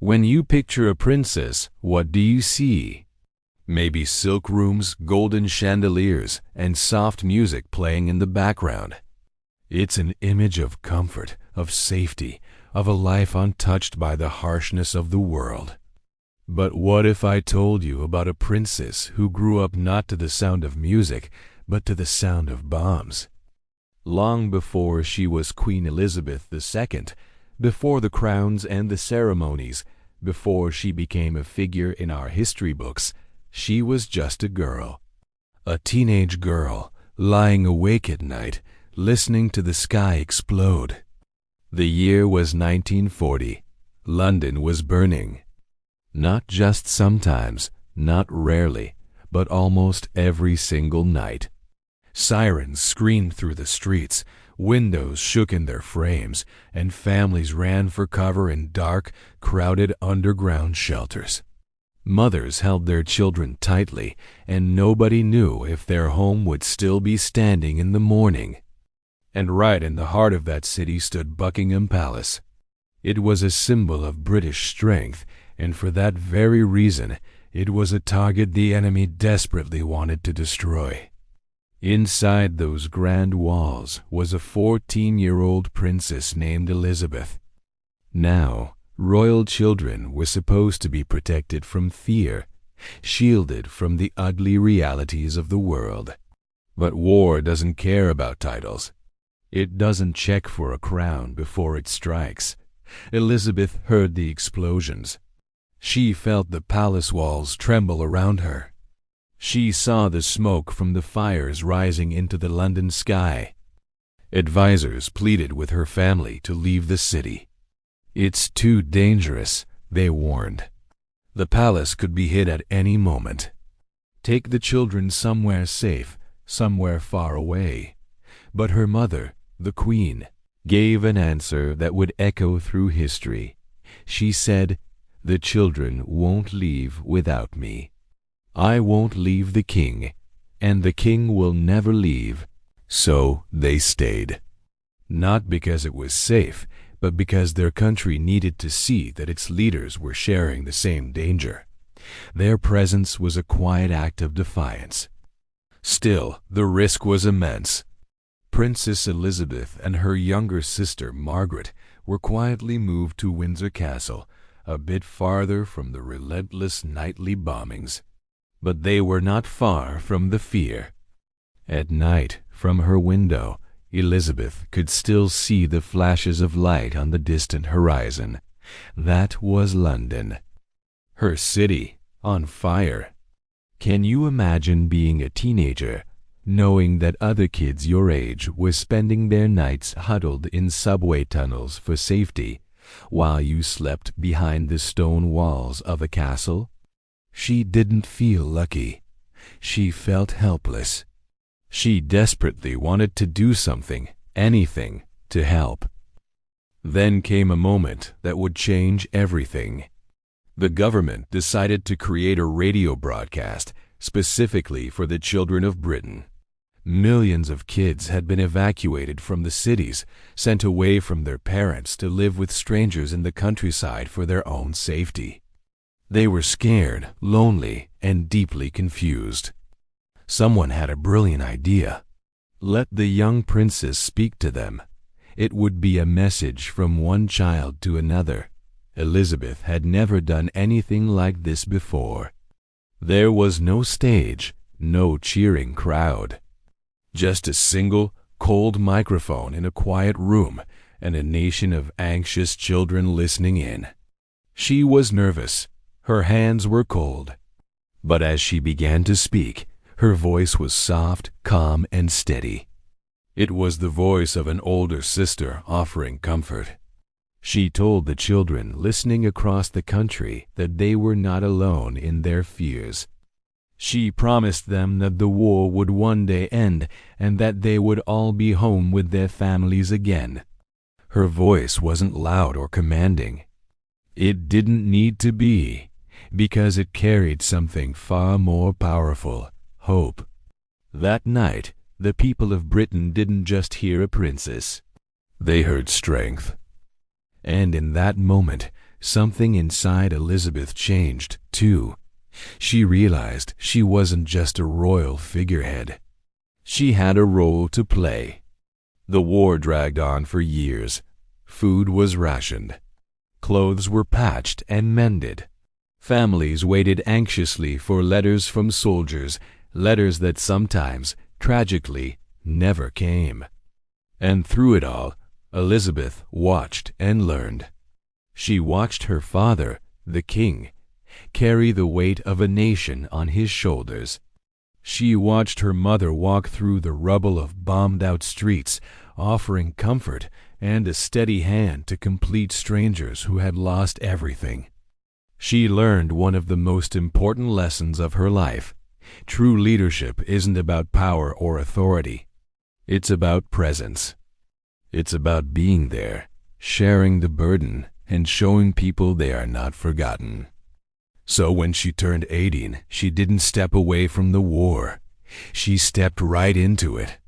When you picture a princess, what do you see? Maybe silk rooms, golden chandeliers, and soft music playing in the background. It's an image of comfort, of safety, of a life untouched by the harshness of the world. But what if I told you about a princess who grew up not to the sound of music, but to the sound of bombs? Long before she was Queen Elizabeth II, before the crowns and the ceremonies, before she became a figure in our history books, she was just a girl. A teenage girl, lying awake at night, listening to the sky explode. The year was 1940. London was burning. Not just sometimes, not rarely, but almost every single night. Sirens screamed through the streets, windows shook in their frames, and families ran for cover in dark, crowded underground shelters. Mothers held their children tightly, and nobody knew if their home would still be standing in the morning. And right in the heart of that city stood Buckingham Palace. It was a symbol of British strength, and for that very reason, it was a target the enemy desperately wanted to destroy. Inside those grand walls was a 14-year-old princess named Elizabeth. Now, royal children were supposed to be protected from fear, shielded from the ugly realities of the world. But war doesn't care about titles. It doesn't check for a crown before it strikes. Elizabeth heard the explosions. She felt the palace walls tremble around her. She saw the smoke from the fires rising into the London sky. Advisors pleaded with her family to leave the city. It's too dangerous, they warned. The palace could be hit at any moment. Take the children somewhere safe, somewhere far away. But her mother, the Queen, gave an answer that would echo through history. She said, "The children won't leave without me. I won't leave the king, and the king will never leave." So they stayed. Not because it was safe, but because their country needed to see that its leaders were sharing the same danger. Their presence was a quiet act of defiance. Still, the risk was immense. Princess Elizabeth and her younger sister Margaret were quietly moved to Windsor Castle, a bit farther from the relentless nightly bombings. But they were not far from the fear. At night, from her window, Elizabeth could still see the flashes of light on the distant horizon. That was London. Her city, on fire. Can you imagine being a teenager, knowing that other kids your age were spending their nights huddled in subway tunnels for safety, while you slept behind the stone walls of a castle? She didn't feel lucky. She felt helpless. She desperately wanted to do something, anything, to help. Then came a moment that would change everything. The government decided to create a radio broadcast specifically for the children of Britain. Millions of kids had been evacuated from the cities, sent away from their parents to live with strangers in the countryside for their own safety. They were scared, lonely, and deeply confused. Someone had a brilliant idea. Let the young princess speak to them. It would be a message from one child to another. Elizabeth had never done anything like this before. There was no stage, no cheering crowd. Just a single, cold microphone in a quiet room and a nation of anxious children listening in. She was nervous. Her hands were cold. But as she began to speak, her voice was soft, calm, and steady. It was the voice of an older sister offering comfort. She told the children listening across the country that they were not alone in their fears. She promised them that the war would one day end and that they would all be home with their families again. Her voice wasn't loud or commanding. It didn't need to be, because it carried something far more powerful: hope. That night, the people of Britain didn't just hear a princess. They heard strength. And in that moment, something inside Elizabeth changed, too. She realized she wasn't just a royal figurehead. She had a role to play. The war dragged on for years. Food was rationed. Clothes were patched and mended. Families waited anxiously for letters from soldiers, letters that sometimes, tragically, never came. And through it all, Elizabeth watched and learned. She watched her father, the king, carry the weight of a nation on his shoulders. She watched her mother walk through the rubble of bombed-out streets, offering comfort and a steady hand to complete strangers who had lost everything. She learned one of the most important lessons of her life. True leadership isn't about power or authority. It's about presence. It's about being there, sharing the burden, and showing people they are not forgotten. So when she turned 18, she didn't step away from the war. She stepped right into it.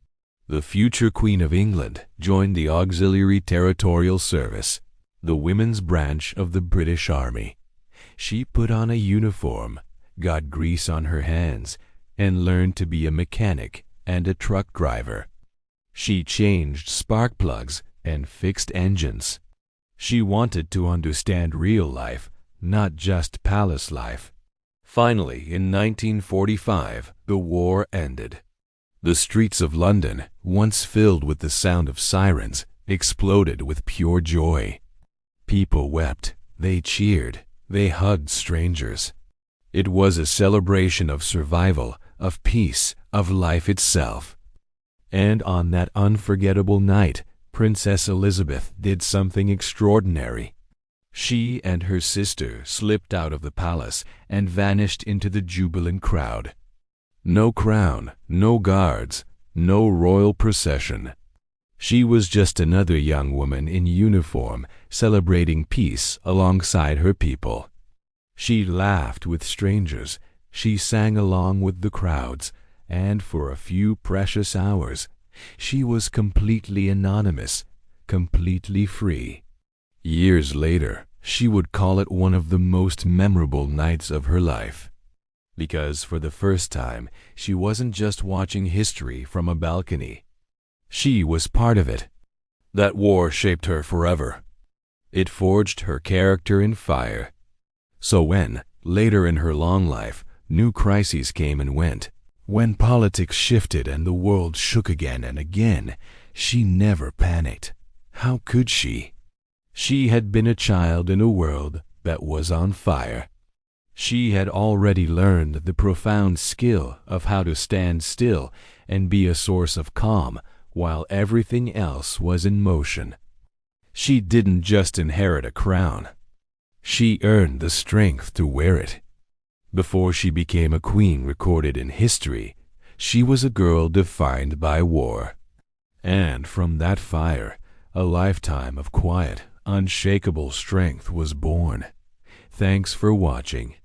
The future Queen of England joined the Auxiliary Territorial Service, the women's branch of the British Army. She put on a uniform, got grease on her hands, and learned to be a mechanic and a truck driver. She changed spark plugs and fixed engines. She wanted to understand real life, not just palace life. Finally, in 1945, the war ended. The streets of London, once filled with the sound of sirens, exploded with pure joy. People wept, they cheered, they hugged strangers. It was a celebration of survival, of peace, of life itself. And on that unforgettable night, Princess Elizabeth did something extraordinary. She and her sister slipped out of the palace and vanished into the jubilant crowd. No crown, no guards, no royal procession. She was just another young woman in uniform celebrating peace alongside her people. She laughed with strangers, she sang along with the crowds, and for a few precious hours, she was completely anonymous, completely free. Years later, she would call it one of the most memorable nights of her life. Because for the first time, she wasn't just watching history from a balcony. She was part of it. That war shaped her forever. It forged her character in fire. So when, later in her long life, new crises came and went, when politics shifted and the world shook again and again, she never panicked. How could she? She had been a child in a world that was on fire. She had already learned the profound skill of how to stand still and be a source of calm while everything else was in motion. She didn't just inherit a crown. She earned the strength to wear it. Before she became a queen recorded in history, she was a girl defined by war. And from that fire, a lifetime of quiet, unshakable strength was born. Thanks for watching.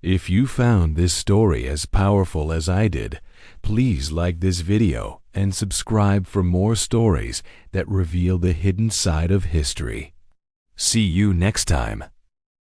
If you found this story as powerful as I did, please like this video and subscribe for more stories that reveal the hidden side of history. See you next time.